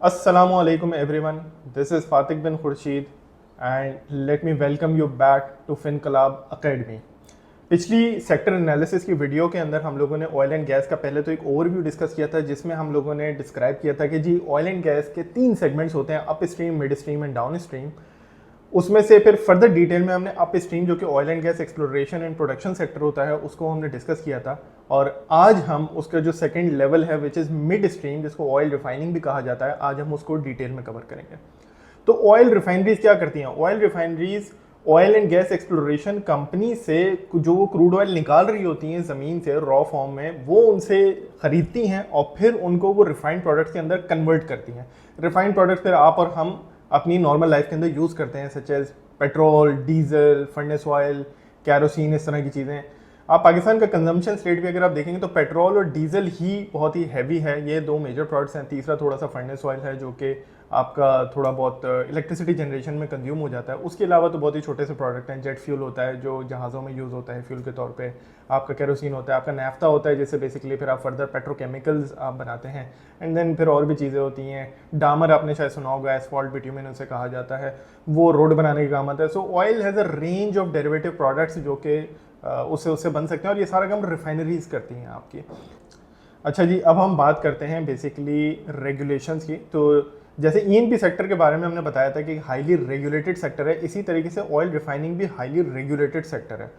Assalamualaikum everyone. This is Fatik bin Khurshid and let me welcome you back to FinClub Academy. पिछली sector analysis की video के अंदर हम लोगों ने ऑयल एंड गैस का पहले तो एक ओवरव्यू डिस्कस किया था, जिसमें हम लोगों ने डिस्क्राइब किया था कि जी ऑयल एंड गैस के 3 सेगमेंट्स होते हैं, up stream, mid stream and down stream. उसमें से फिर फर्दर डिटेल में हमने अप स्ट्रीम जो कि oil and gas exploration and production sector होता है उसको हमने डिस्कस किया था। और आज हम उसका जो सेकंड लेवल है विच इज़ मिड स्ट्रीम, जिसको ऑयल रिफाइनिंग भी कहा जाता है, आज हम उसको डिटेल में कवर करेंगे। तो ऑयल रिफाइनरीज क्या करती हैं? Oil refineries oil and gas exploration company से जो वो क्रूड ऑयल निकाल रही होती हैं ज़मीन से रॉ फॉर्म में, वो उनसे ख़रीदती हैं और फिर उनको वो रिफाइंड प्रोडक्ट्स के अंदर कन्वर्ट करती हैं। रिफाइंड प्रोडक्ट्स फिर आप और हम अपनी नॉर्मल लाइफ के अंदर यूज़ करते हैं, such as petrol, diesel, furnace oil, kerosene, इस तरह की चीज़ें। आप पाकिस्तान का कंजम्पशन रेट भी अगर आप देखेंगे तो पेट्रोल और डीजल ही बहुत ही हैवी है, ये 2 मेजर प्रोडक्ट्स हैं। तीसरा थोड़ा सा फर्नेस ऑयल है जो कि आपका थोड़ा बहुत इलेक्ट्रिसिटी जनरेशन में कंज्यूम हो जाता है। उसके अलावा तो बहुत ही छोटे से प्रोडक्ट हैं। जेट फ्यूल होता है जो जहाज़ों में यूज़ होता है फ्यूल के तौर पे, आपका केरोसिन होता है, आपका नाफ्ता होता है जिससे बेसिकली फिर आप फर्दर पेट्रोकेमिकल्स आप बनाते हैं। एंड देन फिर और भी चीज़ें होती हैं। डामर आपने शायद सुना होगा, एसफॉल्ट, बिट्यूमेन उसे कहा जाता है, वो रोड बनाने के काम आता है। सो oil has a range of derivative products जो कि उससे बन सकते हैं, और ये सारा काम रिफाइनरीज करती हैं आपकी। अच्छा जी, अब हम बात करते हैं बेसिकली रेगुलेशंस की। तो जैसे ईएनपी सेक्टर के बारे में हमने बताया था कि हाईली रेगुलेटेड सेक्टर है, इसी तरीके से ऑयल रिफाइनिंग भी हाईली रेगुलेटेड सेक्टर है।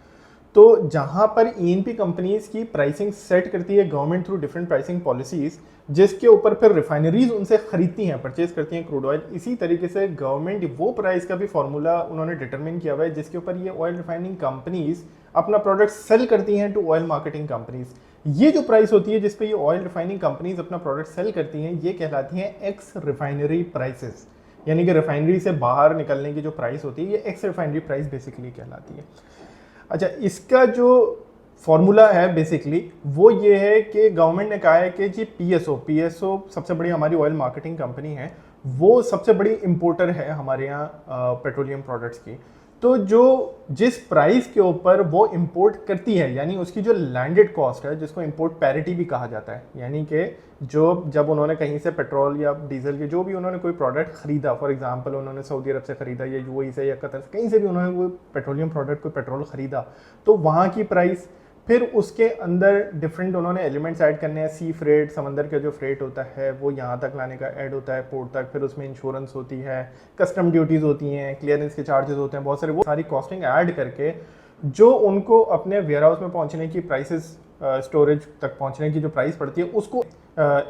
तो जहां पर ईएनपी कंपनीज की प्राइसिंग सेट करती है government through different pricing policies, जिसके ऊपर फिर रिफाइनरीज उनसे खरीदती हैं, परचेज करती हैं क्रूड ऑयल। इसी तरीके से गवर्नमेंट वो प्राइस का भी फॉर्मूला उन्होंने डिटरमिन किया हुआ है जिसके ऊपर ये ऑयल रिफाइनिंग कंपनीज अपना प्रोडक्ट सेल करती हैं टू ऑयल मार्केटिंग कंपनीज। ये जो प्राइस होती है जिसपे ये ऑयल रिफाइनिंग कंपनीज अपना प्रोडक्ट सेल करती हैं, ये कहलाती हैं एक्स रिफाइनरी प्राइसेस। यानी कि रिफाइनरी से बाहर निकलने की जो प्राइस होती है ये एक्स रिफाइनरी प्राइस बेसिकली कहलाती है। अच्छा, इसका जो फॉर्मूला है बेसिकली वो ये है कि गवर्नमेंट ने कहा है कि जी पीएसओ सबसे बड़ी हमारी ऑयल मार्केटिंग कंपनी है, वो सबसे बड़ी इंपोर्टर है हमारे यहाँ पेट्रोलियम प्रोडक्ट्स की। तो जो जिस प्राइस के ऊपर वो इंपोर्ट करती है, यानी उसकी जो लैंडेड कॉस्ट है, जिसको इंपोर्ट पैरिटी भी कहा जाता है, यानी कि जो जब उन्होंने कहीं से पेट्रोल या डीजल के जो भी उन्होंने कोई प्रोडक्ट खरीदा, फॉर एग्जांपल उन्होंने सऊदी अरब से खरीदा या यूएई से या कतर से, कहीं से भी उन्होंने कोई पेट्रोलियम प्रोडक्ट, कोई पेट्रोल खरीदा, तो वहाँ की प्राइस, फिर उसके अंदर डिफरेंट उन्होंने एलिमेंट्स ऐड करने हैं। सी फ्रेट, समंदर का जो फ्रेट होता है वो यहाँ तक लाने का ऐड होता है पोर्ट तक, फिर उसमें इंश्योरेंस होती है, कस्टम ड्यूटीज़ होती हैं, क्लियरेंस के चार्जेस होते हैं, बहुत सारे, वो सारी कॉस्टिंग ऐड करके जो उनको अपने वेयर हाउस में पहुँचने की प्राइसेस, स्टोरेज तक पहुँचने की जो प्राइस पड़ती है उसको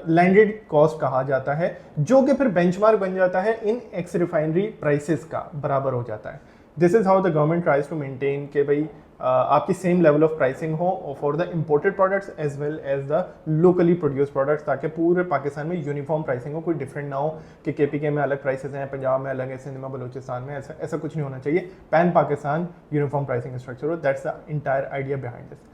लैंडेड कॉस्ट कहा जाता है, जो कि फिर बेंचमार्क बन जाता है इन एक्स रिफाइनरी प्राइसेस का, बराबर हो जाता है। This is how the government tries to maintain कि भाई आपकी सेम लेवल ऑफ प्राइसिंग हो for the imported products as well as the locally produce products, ताकि पूरे पाकिस्तान में यूनिफॉर्म प्राइसिंग हो, कोई डिफरेंट ना हो कि केपीके में अलग प्राइसेस हैं, पंजाब में अलग है, सिंध में, बलूचिस्तान में, ऐसा कुछ नहीं होना चाहिए। Pan Pakistan uniform pricing structure हो, that's the entire idea behind this.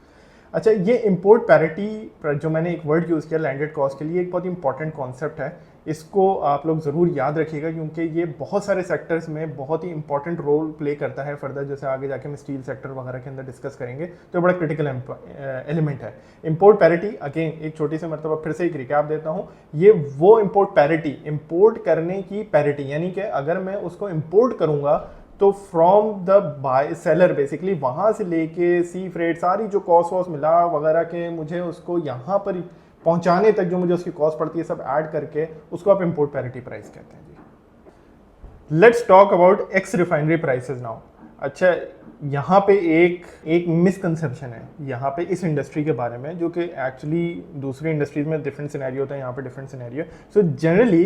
अच्छा, ये इंपोर्ट पैरिटी जो मैंने एक वर्ड यूज़ किया लैंडेड कॉस्ट के लिए, एक बहुत इंपॉर्टेंट कॉन्सेप्ट है, इसको आप लोग ज़रूर याद रखिएगा क्योंकि ये बहुत सारे सेक्टर्स में बहुत ही इंपॉर्टेंट रोल प्ले करता है। फर्दर जैसे आगे जाके हम स्टील सेक्टर वगैरह के अंदर डिस्कस करेंगे तो बड़ा क्रिटिकल एलिमेंट है इंपोर्ट पैरिटी। अगेन एक छोटी सी मतलब फिर से एक रिकैप देता हूँ, ये वो इंपोर्ट पैरिटी, इंपोर्ट करने की पैरिटी, यानी कि अगर मैं उसको इंपोर्ट करूँगा तो from the buy seller basically वहाँ से लेके सी फ्रेट, सारी जो कॉस्ट वॉस्ट मिला वगैरह के मुझे उसको यहाँ पर पहुँचाने तक जो मुझे उसकी कॉस्ट पड़ती है, सब ऐड करके उसको आप इंपोर्ट पैरिटी प्राइस कहते हैं जी। Let's talk about ex refinery prices now. अच्छा, यहाँ पे एक मिसकंसेप्शन है यहाँ पे इस इंडस्ट्री के बारे में, जो कि एक्चुअली दूसरी इंडस्ट्रीज में डिफरेंट सिनेरियो होता है, यहाँ पे different scenario. So generally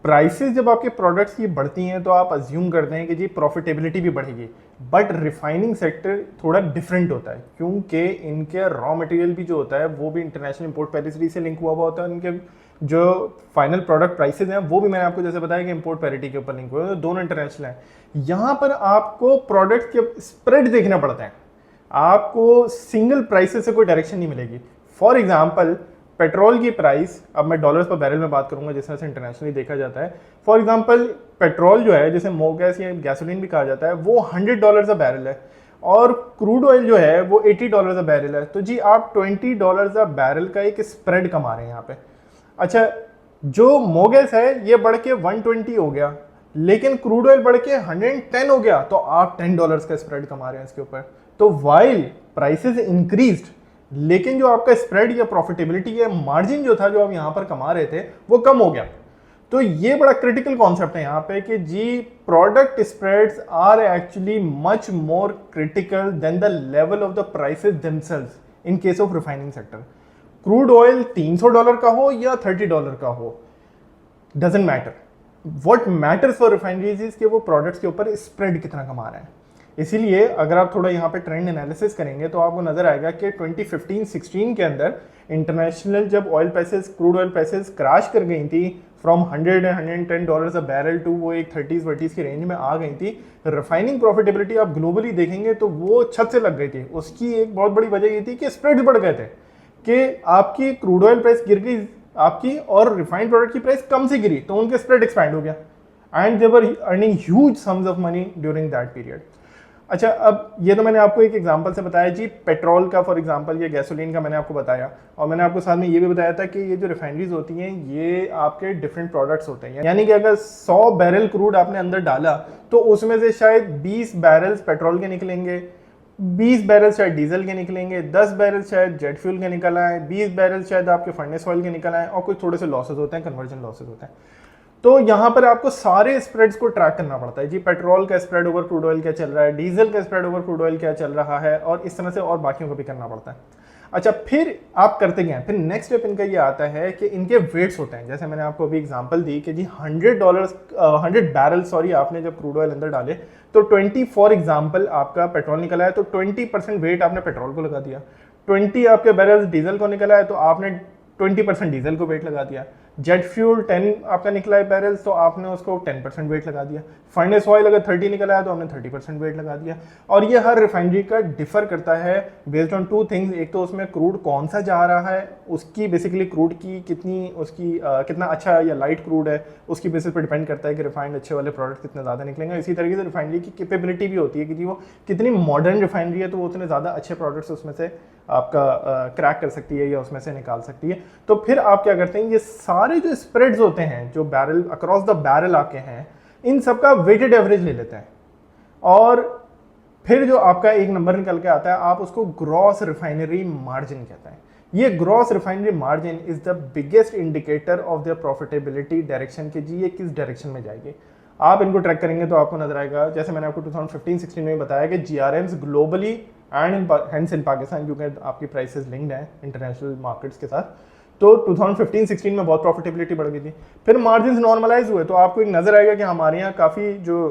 prices जब आपके प्रोडक्ट्स की बढ़ती हैं तो आप अज्यूम करते हैं कि जी प्रॉफिटेबिलिटी भी बढ़ेगी, बट रिफाइनिंग सेक्टर थोड़ा डिफरेंट होता है क्योंकि इनके रॉ मटेरियल भी जो होता है वो भी इंटरनेशनल इंपोर्ट पैरिटी से लिंक हुआ होता है। इनके जो फाइनल प्रोडक्ट प्राइसेस हैं वो भी मैंने आपको जैसे बताया कि इंपोर्ट पैरिटी के ऊपर लिंक हुए हैं, दोनों इंटरनेशनल हैं। यहाँ पर आपको प्रोडक्ट के स्प्रेड देखना पड़ता है, आपको सिंगल प्राइसेस से कोई डायरेक्शन नहीं मिलेगी। फॉर एग्जाम्पल पेट्रोल की प्राइस, अब मैं डॉलर्स पर बैरल में बात करूंगा जिस तरह से इंटरनेशनली देखा जाता है। फॉर एग्जांपल पेट्रोल जो है, जिसे मोगैस या गैसोलीन भी कहा जाता है, वो $100 अ बैरल है और क्रूड ऑयल जो है वो $80 अ बैरल है। तो जी आप $20 अ बैरल का एक स्प्रेड कमा रहे हैं यहाँ पे। अच्छा, जो मोगेस है ये बढ़ के 120 हो गया, लेकिन क्रूड ऑयल बढ़ के 110 हो गया, तो आप $10 का स्प्रेड कमा रहे हैं इसके ऊपर। तो वाइल प्राइसेस इंक्रीज्ड, लेकिन जो आपका स्प्रेड या प्रॉफिटेबिलिटी या मार्जिन जो था जो आप यहां पर कमा रहे थे वो कम हो गया। तो ये बड़ा क्रिटिकल कॉन्सेप्ट है यहाँ पे कि जी product spreads are actually much more critical than the level of the prices themselves in case of refining sector. Crude oil $300 का हो या $30 का हो, doesn't matter. What matters for refineries is कि वो प्रोडक्ट्स के ऊपर स्प्रेड कितना कमा रहे हैं। इसीलिए अगर आप थोड़ा यहाँ पे ट्रेंड एनालिसिस करेंगे तो आपको नजर आएगा कि 2015-16 के अंदर इंटरनेशनल जब oil prices, crude oil prices crash कर गई थी from 100 and $110 a barrel to वो एक 30s-40s की रेंज में आ गई थी, रिफाइनिंग प्रॉफिटेबिलिटी आप ग्लोबली देखेंगे तो वो छत से लग गई थी। उसकी एक बहुत बड़ी वजह ये थी कि स्प्रेड्स बढ़ गए थे, कि आपकी क्रूड ऑयल प्राइस गिर गई आपकी और रिफाइंड प्रोडक्ट की प्राइस कम से गिरी, तो उनके स्प्रेड एक्सपैंड हो गया and they were earning huge sums of money during that period. अच्छा, अब ये तो मैंने आपको एक एग्जांपल से बताया जी, पेट्रोल का फॉर एग्जांपल या गैसोलीन का मैंने आपको बताया, और मैंने आपको साथ में ये भी बताया था कि ये जो रिफाइनरीज होती हैं ये आपके डिफरेंट प्रोडक्ट्स होते हैं। यानी कि अगर 100 बैरल क्रूड आपने अंदर डाला तो उसमें से शायद 20 बैरल्स पेट्रोल के निकलेंगे, 20 बैरल शायद डीजल के निकलेंगे, 10 बैरल शायद जेट फ्यूल के निकल आए, 20 बैरल शायद आपके फर्नेस ऑयल के निकल आए, और कुछ थोड़े से लॉसेज होते हैं, कन्वर्जन लॉसेज होते हैं। तो यहां पर आपको सारे स्प्रेड्स को ट्रैक करना पड़ता है जी, पेट्रोल का स्प्रेड ओवर क्रूड ऑयल क्या चल रहा है, डीजल का स्प्रेड ओवर क्रूड ऑयल क्या चल रहा है, और इस तरह से और बाकियों को भी करना पड़ता है। अच्छा, फिर आप करते क्या हैं, फिर नेक्स्ट स्टेप इनका ये आता है कि इनके वेट्स होते हैं। जैसे मैंने आपको अभी एग्जांपल दी कि जी $100 बैरल सॉरी आपने जब क्रूड ऑयल अंदर डाले तो 20 फॉर एग्जांपल आपका पेट्रोल निकला है, तो 20% वेट आपने पेट्रोल को लगा दिया, 20 आपके बैरल डीजल को निकला है तो आपने 20% डीजल को वेट लगा दिया, जेट फ्यूल 10 आपका निकला है बैरल्स तो आपने उसको 10% वेट लगा दिया, फर्नेस ऑयल अगर 30 निकला है तो आपने 30% वेट लगा दिया। और ये हर रिफाइनरी का डिफर करता है बेस्ड ऑन 2 थिंग्स। एक तो उसमें क्रूड कौन सा जा रहा है, उसकी बेसिकली क्रूड की कितनी उसकी कितना अच्छा या लाइट क्रूड है, उसकी बेसिस पर डिपेंड करता है कि रिफाइंड अच्छे वाले प्रोडक्ट कितने ज़्यादा निकलेंगे। इसी तरीके से रिफाइनरी की कैपेबिलिटी भी होती है कि जी वो कितनी मॉडर्न रिफाइनरी है तो वो उतने ज़्यादा अच्छे प्रोडक्ट्स उसमें से आपका क्रैक कर सकती है या उसमें से निकाल सकती है। तो फिर आप क्या करते हैं, ये सारे जो स्प्रेड्स होते हैं जो बैरल अक्रॉस द बैरल आपके हैं, इन सब का वेटेड एवरेज ले लेते हैं और फिर जो आपका एक नंबर निकल के आता है आप उसको ग्रॉस रिफाइनरी मार्जिन कहते हैं। ये gross refinery margin is the biggest indicator of the profitability direction के जी ये किस डायरेक्शन में जाएगी। आप इनको ट्रैक करेंगे तो आपको नजर आएगा, जैसे मैंने आपको 2015-16 में बताया कि जीआरएम्स ग्लोबली एंड हेंस इन पाकिस्तान, क्योंकि आपकी प्राइसेस लिंक्ड हैं इंटरनेशनल मार्केट्स के साथ, तो 2015-16 में बहुत प्रॉफिटेबिलिटी बढ़ गई थी। फिर मार्जिन नॉर्मलाइज हुए तो आपको एक नजर आएगा कि हमारे यहाँ काफ़ी जो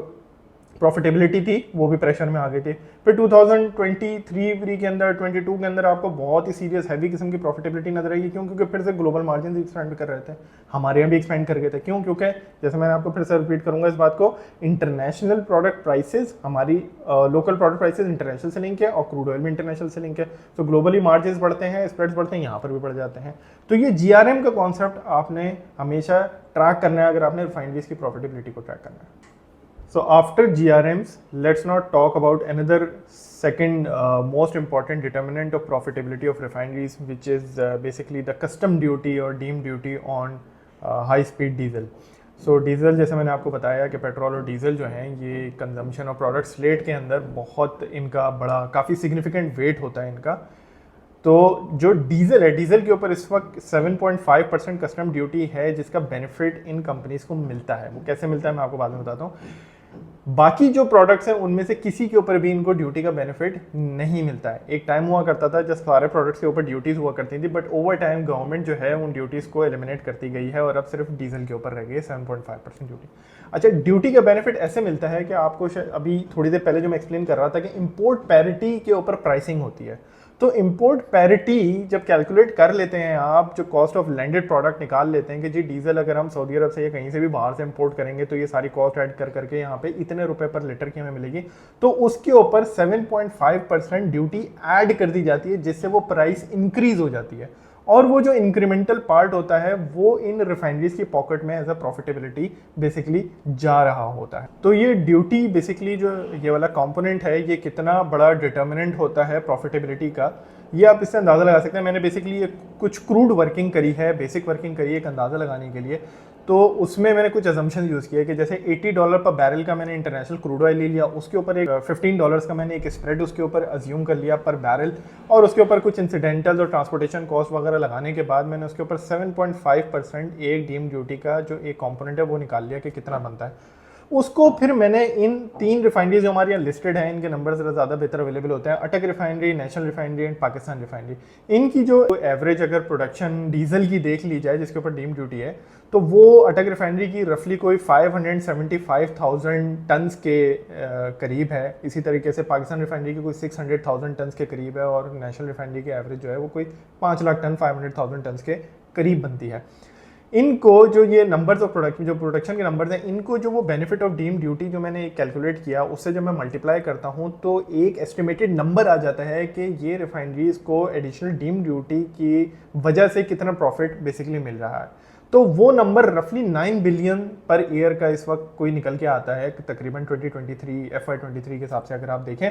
प्रॉफिटेबिलिटी थी वो भी प्रेशर में आ गई थी। फिर 2023 के अंदर 22 के अंदर आपको बहुत ही सीरियस हैवी किस्म की प्रॉफिटेबिलिटी नजर आएगी। क्यों? क्योंकि फिर से ग्लोबल मार्जिन एक्सपेंड कर रहे थे, हमारे यहाँ भी एक्सपेंड कर गए थे। क्यों? क्योंकि जैसे मैंने आपको फिर से रिपीट करूंगा इस बात को, इंटरनेशनल प्रोडक्ट प्राइसेस हमारी लोकल प्रोडक्ट प्राइसेस इंटरनेशनल से लिंक है और क्रूड ऑयल भी इंटरनेशनल से लिंक है। तो ग्लोबली मार्जिन बढ़ते हैं, स्प्रेड्स बढ़ते हैं, यहाँ पर भी बढ़ जाते हैं। तो ये जीआरएम का कॉन्सेप्ट आपने हमेशा ट्रैक करना है अगर आपने रिफाइनरीज की प्रॉफिटेबिलिटी को ट्रैक करना है। So after GRMs, let's not talk about another second most important determinant of profitability of refineries, which is basically the custom duty or deemed duty on high speed diesel. So diesel जैसे मैंने आपको बताया कि petrol और diesel जो हैं ये consumption और प्रोडक्ट स्लेट के अंदर बहुत इनका बड़ा काफ़ी सिग्निफिकेंट वेट होता है इनका। तो जो डीजल है, डीजल के ऊपर इस वक्त 7.5% कस्टम ड्यूटी है जिसका बेनिफिट इन कंपनीज को मिलता है। वो कैसे मिलता है मैं आपको बाद में बताता हूँ। बाकी जो प्रोडक्ट्स हैं उनमें से किसी के ऊपर भी इनको ड्यूटी का बेनिफिट नहीं मिलता है। एक टाइम हुआ करता था जब सारे प्रोडक्ट्स के ऊपर ड्यूटीज हुआ करती थी, बट ओवर टाइम गवर्नमेंट जो है उन ड्यूटीज को एलिमिनेट करती गई है और अब सिर्फ डीजल के ऊपर रह गई है 7.5% ड्यूटी। अच्छा, ड्यूटी का बेनिफिट ऐसे मिलता है कि आपको अभी थोड़ी देर पहले जो मैं एक्सप्लेन कर रहा था कि इम्पोर्ट पैरिटी के ऊपर प्राइसिंग होती है। तो इम्पोर्ट पैरिटी जब कैलकुलेट कर लेते हैं आप, जो कॉस्ट ऑफ लैंडेड प्रोडक्ट निकाल लेते हैं कि जी डीजल अगर हम सऊदी अरब से या कहीं से भी बाहर से इंपोर्ट करेंगे तो ये सारी कॉस्ट ऐड कर करके यहाँ पे इतने रुपए पर लीटर की हमें मिलेगी, तो उसके ऊपर 7.5% ड्यूटी ऐड कर दी जाती है जिससे वो प्राइस इंक्रीज हो जाती है। और वो जो इंक्रीमेंटल पार्ट होता है वो इन रिफाइनरीज की पॉकेट में एज अ प्रॉफिटेबिलिटी बेसिकली जा रहा होता है। तो ये ड्यूटी बेसिकली जो ये वाला कंपोनेंट है ये कितना बड़ा डिटर्मिनेंट होता है प्रॉफिटेबिलिटी का, ये आप इससे अंदाज़ा लगा सकते हैं। मैंने बेसिकली ये कुछ क्रूड वर्किंग करी है, बेसिक वर्किंग करी है एक अंदाज़ा लगाने के लिए। तो उसमें मैंने कुछ अजम्पशन यूज़ किया कि जैसे $80 पर बैरल का मैंने इंटरनेशनल क्रूड ऑयल ले लिया, उसके ऊपर एक $15 का मैंने एक स्प्रेड उसके ऊपर अज्यूम कर लिया पर बैरल, और उसके ऊपर कुछ इंसिडेंटल और ट्रांसपोर्टेशन कॉस्ट वगैरह लगाने के बाद मैंने उसके ऊपर 7.5% एक डीम ड्यूटी का जो एक कंपोनेंट है वो निकाल लिया कि कितना बनता है। उसको फिर मैंने इन 3 रिफाइनरीज जो हमारे यहाँ लिस्टेड हैं, इनके नंबर ज़रा ज़्यादा बेहतर अवेलेबल होते हैं, अटक refinery, national refinery and Pakistan refinery. इनकी जो एवरेज अगर प्रोडक्शन डीजल की देख ली जाए जिसके ऊपर डीम ड्यूटी है, तो वो अटक रिफाइनरी की रफली कोई 575,000 टन्स के करीब है। इसी तरीके से पाकिस्तान रिफाइनरी की कोई 600,000 टन्स के करीब है, और नेशनल रिफाइनरी की एवरेज जो है वो कोई 5 लाख टन 500,000 टन्स के करीब बनती है। इनको जो ये नंबर्स ऑफ प्रोडक्शन के नंबर्स हैं, इनको जो वो बेनिफिट ऑफ डीम ड्यूटी जो मैंने कैलकुलेट किया उससे जब मैं मल्टीप्लाई करता हूँ तो एक एस्टिमेटेड नंबर आ जाता है कि ये रिफाइनरीज को एडिशनल डीम ड्यूटी की वजह से कितना प्रॉफिट बेसिकली मिल रहा है। तो वो नंबर रफली 9 बिलियन पर ईयर का इस वक्त कोई निकल के आता है तकरीबन 2023 FY23 के हिसाब से अगर आप देखें।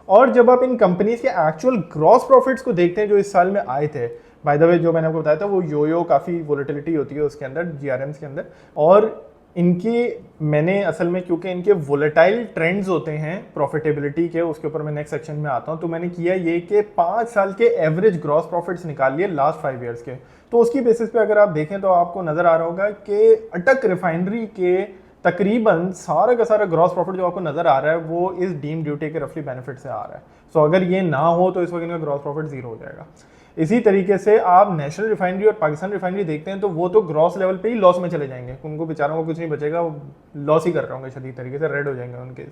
और जब आप इन कंपनीज के एक्चुअल ग्रॉस प्रॉफिट्स को देखते हैं जो इस साल में आए थे, बाय द वे जो मैंने आपको बताया था वो योयो काफ़ी वोलेटिलिटी होती है उसके अंदर, जीआरएम्स के अंदर, और इनकी मैंने असल में क्योंकि इनके वोलेटाइल ट्रेंड्स होते हैं प्रॉफिटेबिलिटी के, उसके ऊपर मैं नेक्स्ट सेक्शन में आता हूँ, तो मैंने किया ये कि 5 साल के एवरेज ग्रॉस प्रॉफिट्स निकाल लिए लास्ट 5 ईयर्स के। तो उसकी बेसिस पे अगर आप देखें तो आपको नजर आ रहा होगा कि अटक रिफाइनरी के तकरीबन सारा का सारा ग्रॉस प्रॉफिट जो आपको नजर आ रहा है वो इस डीम ड्यूटी के रफली बेनिफिट से आ रहा है। सो अगर ये ना हो तो इस वक्त इनका ग्रॉस प्रॉफिट जीरो हो जाएगा। इसी तरीके से आप नेशनल रिफाइनरी और पाकिस्तान रिफाइनरी देखते हैं तो वो तो ग्रॉस लेवल पे ही लॉस में चले जाएंगे, उनको बेचारों को कुछ नहीं बचेगा, वो लॉस ही कर रहे होंगे, शदीद तरीके से रेड हो जाएंगे उनके।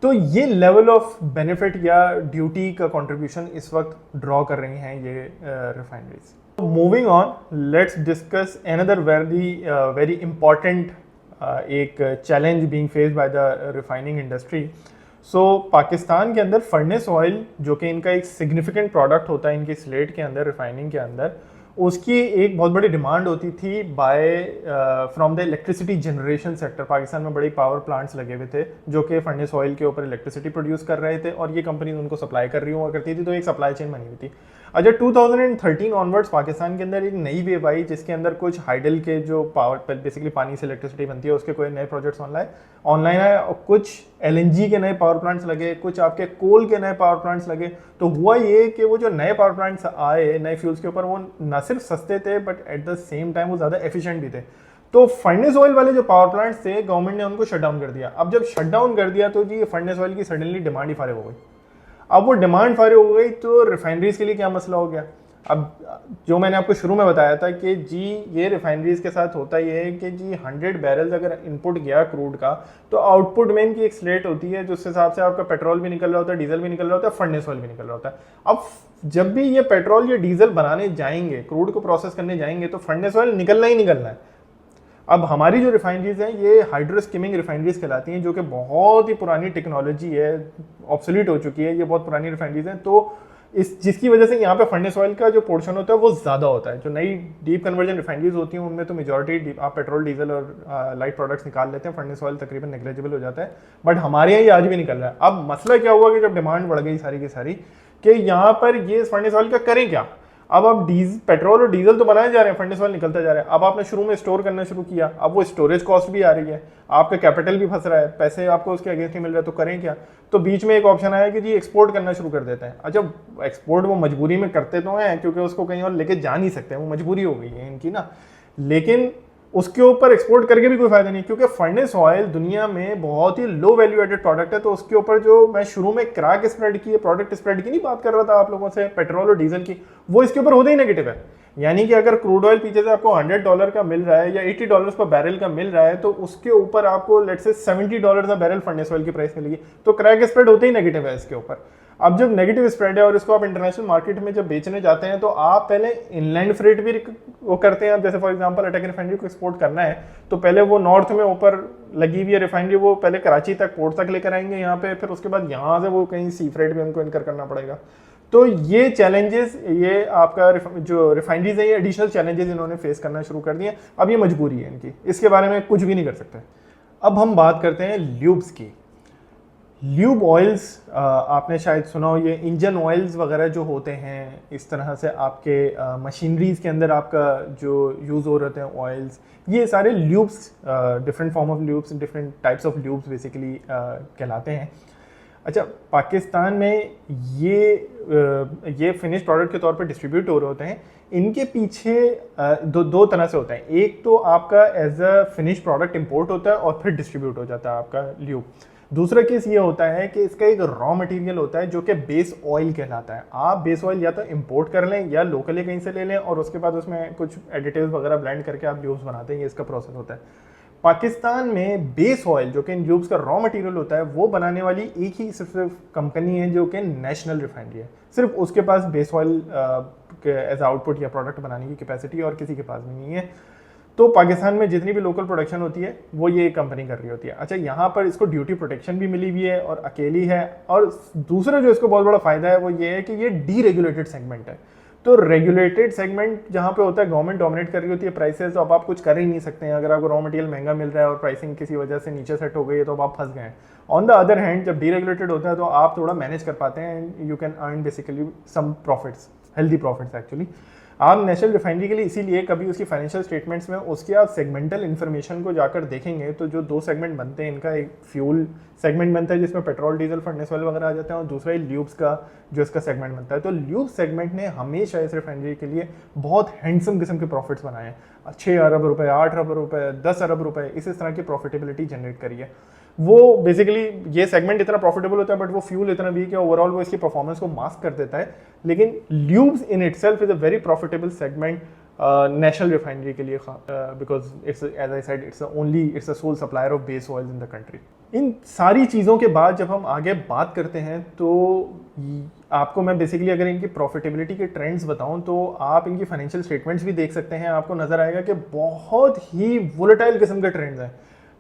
तो ये लेवल ऑफ बेनिफिट या ड्यूटी का कंट्रीब्यूशन इस वक्त ड्रॉ कर रही हैं ये refineries. Moving on, let's discuss another very important एक challenge being faced by the refining industry. So Pakistan के अंदर फर्नेस ऑयल जो कि इनका एक सिग्निफिकेंट प्रोडक्ट होता है इनकी स्लेट के अंदर, रिफाइनिंग के अंदर, उसकी एक बहुत बड़ी डिमांड होती थी buy from the electricity generation sector. Pakistan में बड़े पावर प्लांट्स लगे हुए थे जो कि फर्नेस ऑयल के ऊपर इलेक्ट्रिसिटी प्रोड्यूस कर रहे थे और ये कंपनी उनको सप्लाई कर रही हुआ करती थी, तो एक सप्लाई चेन बनी हुई थी। अच्छा, 2013 ऑनवर्ड्स पाकिस्तान के अंदर एक नई वेव आई जिसके अंदर कुछ हाइडल के जो पावर बेसिकली पानी से इलेक्ट्रिसिटी बनती है उसके कोई नए प्रोजेक्ट्स ऑनलाइन आए, और कुछ LNG के नए पावर प्लांट्स लगे, कुछ आपके कोल के नए पावर प्लांट्स लगे। तो हुआ ये कि वो जो नए पावर प्लांट्स आए नए फ्यूल्स के ऊपर, वो न सिर्फ सस्ते थे but at the same time वो ज़्यादा एफिशिएंट भी थे। तो फर्नेस ऑयल वाले जो पावर प्लांट्स थे गवर्नमेंट ने उनको शट डाउन कर दिया। अब जब शट डाउन कर दिया तो जी फर्नेस ऑयल की सडनली डिमांड ही फारिग हो गई। अब वो डिमांड फारिग हो गई तो रिफाइनरीज के लिए क्या मसला हो गया। अब जो मैंने आपको शुरू में बताया था कि जी ये रिफाइनरीज के साथ होता ये है कि जी 100 बैरल्स अगर इनपुट गया क्रूड का तो आउटपुट में इनकी एक स्लेट होती है जिस हिसाब से आपका पेट्रोल भी निकल रहा होता है, डीजल भी निकल रहा होता है, फर्नेस ऑयल भी निकल रहा होता है। अब जब भी ये पेट्रोल या डीजल बनाने जाएंगे, क्रूड को प्रोसेस करने जाएंगे, तो फर्नेस ऑयल निकलना ही निकलना है। अब हमारी जो रिफाइनरीज हैं ये हाइड्रोस्किमिंग रिफाइनरीज कहलाती हैं, जो कि बहुत ही पुरानी टेक्नोलॉजी है, ऑब्सोलीट हो चुकी है, ये बहुत पुरानी रिफाइनरीज हैं। तो इस जिसकी वजह से यहाँ पे फर्नेस ऑयल का जो पोर्शन होता है वो ज़्यादा होता है। जो नई डीप कन्वर्जन रिफाइनरीज होती हैं उनमें तो मेजॉरिटी आप पेट्रोल डीजल और लाइट प्रोडक्ट्स निकाल लेते हैं, फर्नेस ऑयल तकरीबन नेग्लेजिबल हो जाता है। बट हमारे यहाँ ये आज भी निकल रहा है। अब मसला क्या हुआ कि जब डिमांड बढ़ गई सारी की सारी, कि यहाँ पर ये फर्नेस ऑयल का करें क्या। अब आप पेट्रोल और डीजल तो बनाए जा रहे हैं, फर्नेस ऑयल निकलता जा रहा है। अब आपने शुरू में स्टोर करना शुरू किया, अब वो स्टोरेज कॉस्ट भी आ रही है, आपका कैपिटल भी फंस रहा है, पैसे आपको उसके अगेंस्ट नहीं मिल रहा है, तो करें क्या। तो बीच में एक ऑप्शन आया कि जी एक्सपोर्ट करना शुरू कर देते हैं। अच्छा, एक्सपोर्ट वो मजबूरी में करते तो हैं क्योंकि उसको कहीं और लेके जा नहीं सकते, वो मजबूरी हो गई है इनकी ना, लेकिन उसके ऊपर एक्सपोर्ट करके भी कोई फायदा नहीं, क्योंकि फर्नेस ऑयल दुनिया में बहुत ही लो वैल्यू एडेड प्रोडक्ट है। तो उसके ऊपर जो मैं शुरू में क्रैक स्प्रेड की, प्रोडक्ट स्प्रेड की नहीं बात कर रहा था आप लोगों से, पेट्रोल और डीजल की, वो इसके ऊपर होता ही नेगेटिव है। यानी कि अगर क्रूड ऑयल पीछे से आपको $100 का मिल रहा है या $80 पर बैरल का मिल रहा है, तो उसके ऊपर आपको लेट्स से $70 का बैरल फर्नेस ऑयल की प्राइस मिलेगी, तो क्रैक स्प्रेड होते ही नेगेटिव है इसके ऊपर। अब जब नेगेटिव स्प्रेड है और इसको आप इंटरनेशनल मार्केट में जब बेचने जाते हैं तो आप पहले इनलैंड फ्रेट भी वो करते हैं। अब जैसे फॉर एग्जांपल अटक रिफाइनरी को एक्सपोर्ट करना है तो पहले वो नॉर्थ में ऊपर लगी हुई है रिफाइनरी, वो पहले कराची तक पोर्ट तक लेकर आएंगे यहाँ पे, फिर उसके बाद यहाँ से वो कहीं सी फ्रेट भी उनको इनकर करना पड़ेगा। तो ये चैलेंजेस, ये आपका जो रिफाइनरीज है, ये एडिशनल चैलेंजेस इन्होंने फेस करना शुरू कर दिए। अब ये मजबूरी है इनकी, इसके बारे में कुछ भी नहीं कर सकते। अब हम बात करते हैं ल्यूब्स की। ल्यूब ऑयल्स, आपने शायद सुना हो, ये इंजन ऑयल्स वगैरह जो होते हैं, इस तरह से आपके मशीनरीज के अंदर आपका जो यूज़ हो रहे हैं ऑयल्स, ये सारे lubes, different form of lubes, different types of lubes basically कहलाते हैं। अच्छा, पाकिस्तान में ये फिनिश प्रोडक्ट के तौर पर डिस्ट्रीब्यूट हो रहे होते हैं। इनके पीछे दो तरह से होता है। एक तो आपका as a finish product import होता है और फिर डिस्ट्रीब्यूट हो जाता है आपका ल्यूब। दूसरा केस ये होता है कि इसका एक रॉ मटेरियल होता है जो कि बेस ऑयल कहलाता है। आप बेस ऑयल या तो इंपोर्ट कर लें या लोकली कहीं से ले लें और उसके बाद उसमें कुछ एडिटिव्स वगैरह ब्लेंड करके आप ल्यूब्स बनाते हैं, ये इसका प्रोसेस होता है। पाकिस्तान में बेस ऑयल जो कि इन ल्यूब्स का रॉ मटेरियल होता है, वो बनाने वाली एक ही सिर्फ कंपनी है जो कि नेशनल रिफाइनरी है। सिर्फ उसके पास बेस ऑयल एज आउटपुट या प्रोडक्ट बनाने की कैपेसिटी और किसी के पास भी नहीं है। तो पाकिस्तान में जितनी भी लोकल प्रोडक्शन होती है वो ये कंपनी कर रही होती है। अच्छा, यहाँ पर इसको ड्यूटी प्रोटेक्शन भी मिली हुई है और अकेली है। और दूसरा जो इसको बहुत बड़ा फायदा है वो ये है कि ये डीरेगुलेटेड सेगमेंट है। तो रेगुलेटेड सेगमेंट जहाँ पे होता है, गवर्नमेंट डोमिनेट कर रही होती है प्राइसेस, तो अब आप कुछ कर ही नहीं सकते हैं। अगर आपको रॉ मटेरियल महंगा मिल रहा है और प्राइसिंग किसी वजह से नीचे सेट हो गई है तो अब आप फंस गए हैं। ऑन द अदर हैंड, जब डीरेगुलेटेड होता है तो आप थोड़ा मैनेज कर पाते हैं, you can earn basically some profits, healthy profits actually. आप नेशनल रिफाइनरी के लिए इसीलिए कभी उसकी फाइनेंशियल स्टेटमेंट्स में उसके आप सेगमेंटल इन्फॉर्मेशन को जाकर देखेंगे तो जो दो सेगमेंट बनते हैं, इनका एक फ्यूल सेगमेंट बनता है जिसमें पेट्रोल, डीजल, फर्नेस ऑयल वगैरह आ जाते हैं, और दूसरा ही ल्यूब्स का जो इसका सेगमेंट बनता है। तो ल्यूब सेगमेंट ने हमेशा इस रिफाइनरी के लिए बहुत हैंडसम किस्म के प्रॉफिट्स बनाए हैं। 6 अरब रुपए, 8 अरब रुपए, 10 अरब रुपए, इस तरह की प्रॉफिटेबिलिटी जनरेट करी है। वो बेसिकली ये सेगमेंट इतना प्रॉफिटेबल होता है बट वो फ्यूल इतना वीक है, ओवरऑल वो इसकी परफॉर्मेंस को मास्क कर देता है। लेकिन lubes in itself is a very profitable segment national refinery के लिए, because it's, as I said, it's a sole supplier of base oils in the country. इन सारी चीज़ों के बाद जब हम आगे बात करते हैं तो आपको मैं बेसिकली अगर इनकी प्रॉफिटेबिलिटी के ट्रेंड्स बताऊं तो आप इनकी फाइनेंशियल स्टेटमेंट्स भी देख सकते हैं। आपको नजर आएगा कि बहुत ही वोलेटाइल किस्म के ट्रेंड्स हैं।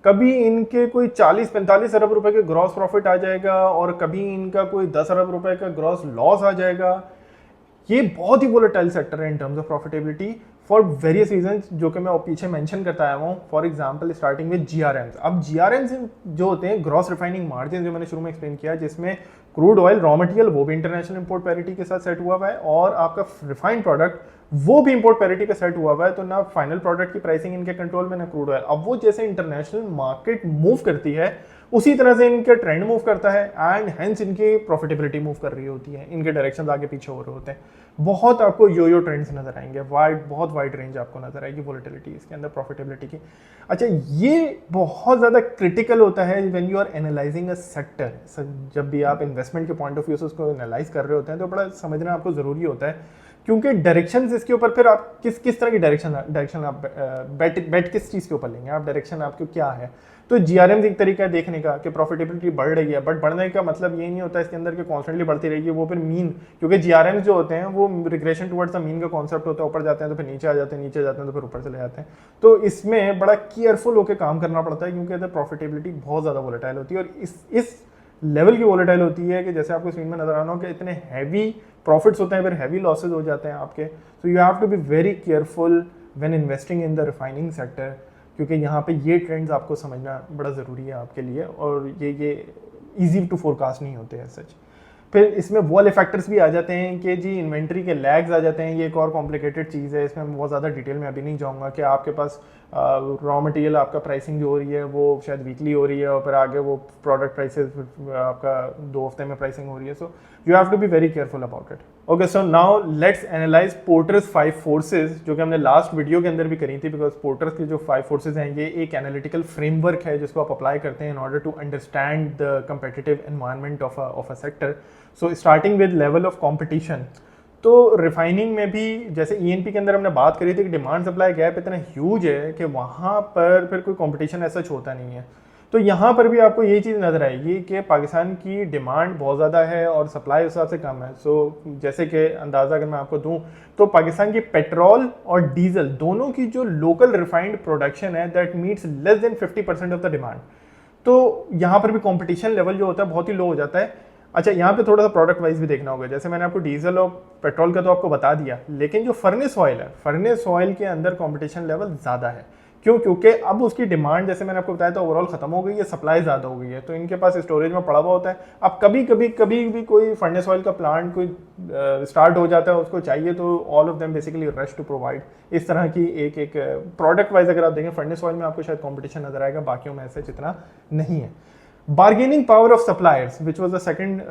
कभी इनके कोई 40-45 अरब रुपए के ग्रॉस प्रॉफिट आ जाएगा और कभी इनका कोई 10 अरब रुपए का ग्रॉस लॉस आ जाएगा। ये बहुत ही वोलेटाइल सेक्टर है in terms of profitability for various reasons जो कि मैं पीछे मेंशन करता आया हूँ। For example starting with GRMs. अब जीआरएम्स जो होते हैं ग्रॉस रिफाइनिंग मार्जिन, जो मैंने शुरू में एक्सप्लेन किया, जिसमें क्रूड ऑयल रॉ मटेरियल वो भी इंटरनेशनल इंपोर्ट पैरिटी के साथ सेट हुआ है और आपका रिफाइंड प्रोडक्ट वो भी इंपोर्ट पैरिटी पे सेट हुआ है। तो ना फाइनल प्रोडक्ट की प्राइसिंग इनके कंट्रोल में, ना क्रूड ऑयल। अब वो जैसे इंटरनेशनल मार्केट मूव करती है उसी तरह से इनका ट्रेंड मूव करता है एंड हेंस इनकी प्रॉफिटेबिलिटी मूव कर रही होती है, इनके डायरेक्शन आगे पीछे हो रहे होते हैं। बहुत आपको यो ट्रेंड्स नजर आएंगे, बहुत वाइड रेंज आपको नजर आएगी वोलेटिलिटी इसके अंदर, प्रॉफिटेबिलिटी की। अच्छा, ये बहुत ज़्यादा क्रिटिकल होता है when you are analysing a sector. जब भी आप इन्वेस्टमेंट के पॉइंट ऑफ व्यू से उसको एनालाइज कर रहे होते हैं तो बड़ा समझना आपको ज़रूरी होता है, क्योंकि डायरेक्शन इसके ऊपर फिर आप किस तरह की डायरेक्शन आप बेट किस चीज़ के ऊपर लेंगे, आप डायरेक्शन आपको क्या है। तो जीआरएम एक तरीका है देखने का कि प्रॉफिटेबिलिटी बढ़ रही है, बट बढ़ने का मतलब ये नहीं होता इसके अंदर कि कॉन्स्टेंटली बढ़ती रहेगी। वो फिर मीन, क्योंकि जीआरएम जो होते हैं वो रिग्रेशन टुवर्ड्स द मीन का कॉन्सेप्ट होता है। ऊपर जाते हैं तो फिर नीचे आ जाते हैं, नीचे जाते हैं तो फिर ऊपर चले जाते हैं। तो इसमें बड़ा केयरफुल होकर काम करना पड़ता है क्योंकि प्रॉफिटेबिलिटी बहुत ज़्यादा वोलेटाइल होती है और इस लेवल की वोलेटाइल होती है कि जैसे आपको स्क्रीन में नजर आना हो कि इतने हैवी प्रॉफिट्स होते हैं, फिर हैवी लॉसेज हो जाते हैं आपके। So you have to be very careful when investing in the refining sector, क्योंकि यहाँ पे ये ट्रेंड्स आपको समझना बड़ा ज़रूरी है आपके लिए और ये इजी टू फोरकास्ट नहीं होते हैं सच। फिर इसमें वो वाले फैक्टर्स भी आ जाते हैं कि जी इन्वेंट्री के लैग्स आ जाते हैं। ये एक और कॉम्प्लिकेटेड चीज़ है, इसमें मैं बहुत ज़्यादा डिटेल में अभी नहीं जाऊँगा कि आपके पास रॉ मटेरियल आपका प्राइसिंग जो हो रही है वो शायद वीकली हो रही है और फिर आगे वो प्रोडक्ट प्राइसेस आपका 2 हफ्ते में प्राइसिंग हो रही है। So you have to be very careful about it. Okay, so now let's analyse Porter's 5 forces, जो कि हमने लास्ट वीडियो के अंदर भी करी थी, बिकॉज पोर्टर्स के जो 5 फोर्सेज हैं ये एक एनालिटिकल फ्रेमवर्क है जिसको आप अप्लाई करते हैं in order to understand the competitive environment of a sector. So starting with level of competition, तो रिफाइनिंग में भी जैसे ईएनपी के अंदर हमने बात करी थी कि डिमांड सप्लाई गैप इतना ह्यूज है कि वहाँ पर फिर कोई कंपटीशन ऐसा होता नहीं है। तो यहाँ पर भी आपको ये चीज़ नज़र आएगी कि पाकिस्तान की डिमांड बहुत ज़्यादा है और सप्लाई उस हिसाब से कम है। सो जैसे कि अंदाज़ा अगर मैं आपको दूँ तो पाकिस्तान की पेट्रोल और डीजल दोनों की जो लोकल रिफाइंड प्रोडक्शन है that meets less than 50% of the demand. तो यहाँ पर भी कॉम्पिटिशन लेवल जो होता है बहुत ही लो हो जाता है। अच्छा, यहाँ पे थोड़ा सा प्रोडक्ट वाइज भी देखना होगा। जैसे मैंने आपको डीजल और पेट्रोल का तो आपको बता दिया, लेकिन जो फर्नेस ऑयल है, फर्नेस ऑयल के अंदर कंपटीशन लेवल ज़्यादा है। क्यों? क्योंकि अब उसकी डिमांड, जैसे मैंने आपको बताया था, ओवरऑल खत्म हो गई है, सप्लाई ज़्यादा हो गई है, तो इनके पास स्टोरेज में पड़ा हुआ होता है। अब कभी भी कोई फर्नेस ऑयल का प्लांट कोई स्टार्ट हो जाता है, उसको चाहिए, तो all of them basically rush to provide. इस तरह की एक प्रोडक्ट वाइज अगर आप देखें, फर्नेस ऑयल में आपको शायद कॉम्पिटिशन नजर आएगा, बाकियों में ऐसे जितना नहीं है। Bargaining power of suppliers which was the second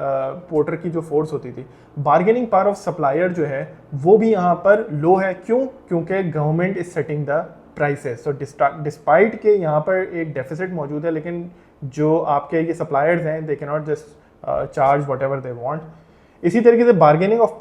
porter की जो फोर्स होती थी, बार्गेनिंग पावर ऑफ सप्लायर जो है वो भी यहाँ पर लो है। क्यों? क्योंकि government is setting the prices. So despite के यहाँ पर एक डेफिसिट मौजूद है, लेकिन जो आपके ये सप्लायर्स हैं, they can not just charge what ever they want. इसी तरीके से bargaining of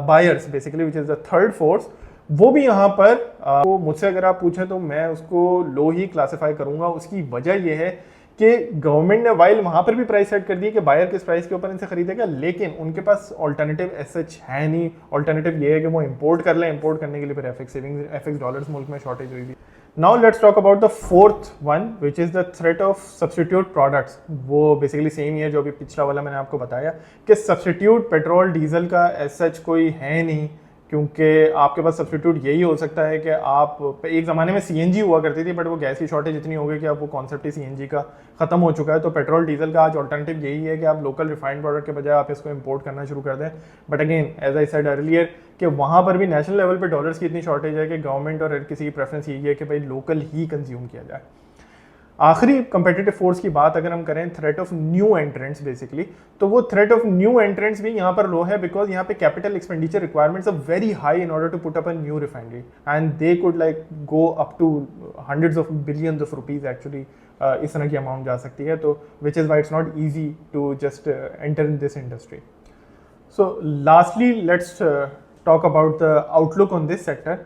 buyers basically which is the third force, वो भी यहाँ पर तो मुझसे अगर आप पूछें तो मैं उसको लो ही क्लासिफाई करूंगा। उसकी वजह यह है कि गवर्नमेंट ने वाइल वहां पर भी प्राइस सेट कर दी कि बायर किस प्राइस के ऊपर इनसे खरीदेगा, लेकिन उनके पास ऑल्टरनेटिव सच है नहीं। ऑल्टरनेटिव ये है कि वो इंपोर्ट कर लें, इंपोर्ट करने के लिए फिर एफएक्स डॉलर्स मुल्क में शॉर्टेज हुई थी। Now let's talk about the fourth one which is the threat of substitute products. वो बेसिकली सेम ही है जो अभी पिछला वाला मैंने आपको बताया कि सब्सटीट्यूट पेट्रोल डीजल का सच कोई है नहीं, क्योंकि आपके पास सब्सटीट्यूट यही हो सकता है कि आप एक ज़माने में सीएनजी हुआ करती थी, बट वो गैस की शॉर्टेज इतनी हो गई कि अब वो कॉन्सेप्ट ही सीएनजी का ख़त्म हो चुका है। तो पेट्रोल डीजल का आज ऑल्टरनेटिव यही है कि आप लोकल रिफाइंड प्रोडक्ट के बजाय आप इसको इंपोर्ट करना शुरू कर दें। But again as I said earlier कि वहाँ पर भी नेशनल लेवल पर डॉलर्स की इतनी शॉर्टेज है कि गवर्नमेंट और हर किसी की प्रेफरेंस यही है कि भाई लोकल ही कंज्यूम किया जाए। आखिरी कंपेटिटिव फोर्स की बात अगर हम करें, threat of new entrants basically, तो वो थ्रेट ऑफ न्यू एंट्रेंट्स भी यहाँ पर लो है, बिकॉज यहाँ पे capital expenditure requirements are very high in order to put up a new refinery, and they could like go up to hundreds of billions of rupees actually. इस तरह की amount जा सकती है, तो which is why it's not easy to just enter in this industry. So lastly let's talk about the outlook on this sector.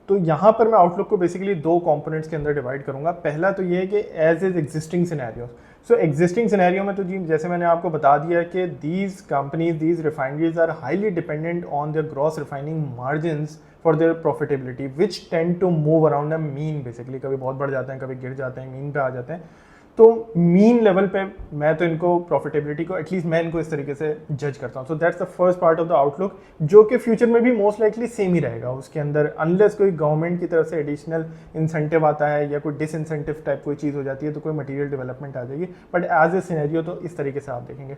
तो यहाँ पर मैं आउटलुक को बेसिकली दो कंपोनेंट्स के अंदर डिवाइड करूँगा। पहला तो ये है कि as is existing scenarios. So existing scenario में तो जी जैसे मैंने आपको बता दिया कि these companies, these refineries are highly dependent on their gross refining margins for their profitability which tend to move around the mean. Basically कभी बहुत बढ़ जाते हैं, कभी गिर जाते हैं, मीन पे आ जाते हैं। तो मीन लेवल पे मैं तो इनको प्रॉफिटेबिलिटी को एटलीस्ट मैं इनको इस तरीके से जज करता हूँ। So that's the first part of the outlook, जो कि फ्यूचर में भी मोस्ट लाइकली सेम ही रहेगा। उसके अंदर अनलेस कोई गवर्नमेंट की तरफ से एडिशनल इंसेंटिव आता है या कोई डिसइंसेंटिव टाइप कोई चीज़ हो जाती है, तो कोई मटीरियल डेवलपमेंट आ जाएगी। बट एज ए सिनेरियो तो इस तरीके से आप देखेंगे।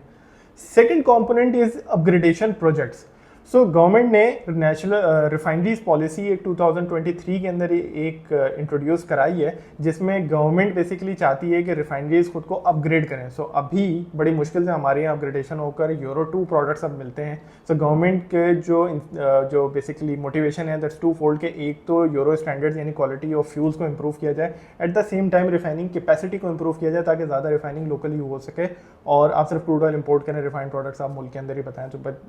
Second component is upgradation projects. So government ने नेशनल रिफाइनरीज पॉलिसी एक 2023 के अंदर एक इंट्रोड्यूस कराई है, जिसमें गवर्नमेंट बेसिकली चाहती है कि रिफाइनरीज खुद को अपग्रेड करें। सो अभी बड़ी मुश्किल से हमारे यहाँ अपग्रेडेशन होकर यूरो 2 प्रोडक्ट्स अब मिलते हैं। सो गवर्नमेंट के जो बेसिकली मोटिवेशन है दैट्स टू फोल्ड के, एक तो यूरो स्टैंडर्ड्स यानी क्वालिटी ऑफ फ्यूल्स को इंप्रूव किया जाए, at the same time refining capacity को इंप्रूव किया जाए ताकि ज़्यादा रिफाइनिंग लोकली हो सके, और आप सिर्फ क्रूड ऑयल इंपोर्ट करें, रिफाइंड प्रोडक्ट्स आप मुल्क के अंदर ही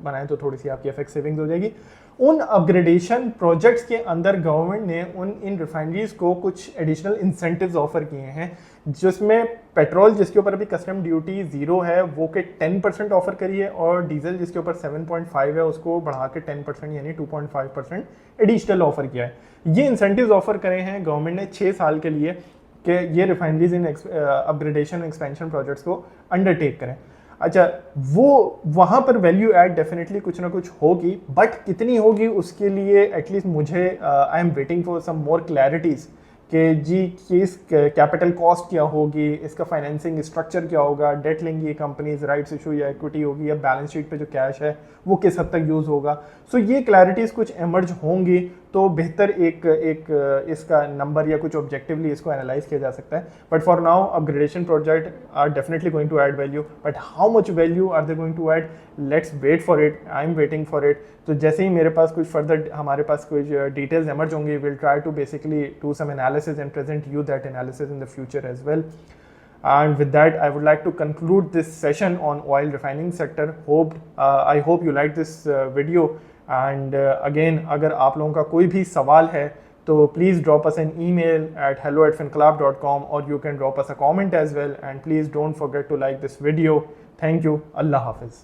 बनाएं तो थोड़ी सी आपकी एफेक्ट सेविंग्स हो जाएगी। उन अपग्रेडेशन प्रोजेक्ट्स के अंदर गवर्नमेंट ने इन रिफाइनरीज को कुछ एडिशनल इंसेंटिव्स ऑफर किए हैं, जिसमें पेट्रोल जिसके ऊपर अभी कस्टम ड्यूटी 0 है वो के 10% ऑफर करी है, और डीजल जिसके ऊपर 7.5 है उसको बढ़ा के 10% यानी 2.5% एडिशनल ऑफर किया है। ये इंसेंटिव्स ऑफर करे हैं गवर्नमेंट ने 6 साल के लिए कि ये रिफाइनरीज इन अपग्रेडेशन एक्सपेंशन प्रोजेक्ट्स को अंडरटेक करें। अच्छा, वो वहाँ पर वैल्यू ऐड डेफिनेटली कुछ ना कुछ होगी, बट कितनी होगी उसके लिए एटलीस्ट मुझे I am waiting for some more clarities कि जी किस कैपिटल कॉस्ट क्या होगी, इसका फाइनेंसिंग स्ट्रक्चर क्या होगा, डेट लेंगी ये कंपनीज, राइट्स इशू या इक्विटी होगी, या बैलेंस शीट पे जो कैश है वो किस हद तक यूज़ होगा। सो ये क्लैरिटीज़ कुछ एमर्ज होंगी तो बेहतर एक इसका नंबर या कुछ ऑब्जेक्टिवली इसको एनालाइज किया जा सकता है। But for now upgradation project are definitely going to add value, but how much value are they going to add, let's wait for it, I am waiting for it. तो जैसे ही मेरे पास कुछ further हमारे पास कुछ डिटेल्स एमर्ज होंगे, will try to basically do some analysis and present you that analysis in the future as well. And with that, I would like to conclude this session on oil refining sector. I hope you liked this video. And again, अगर आप लोगों का कोई भी सवाल है तो please drop us an email at hello@finclub.com, or you can drop us a comment as well. And please don't forget to like this video. Thank you. Allah Hafiz.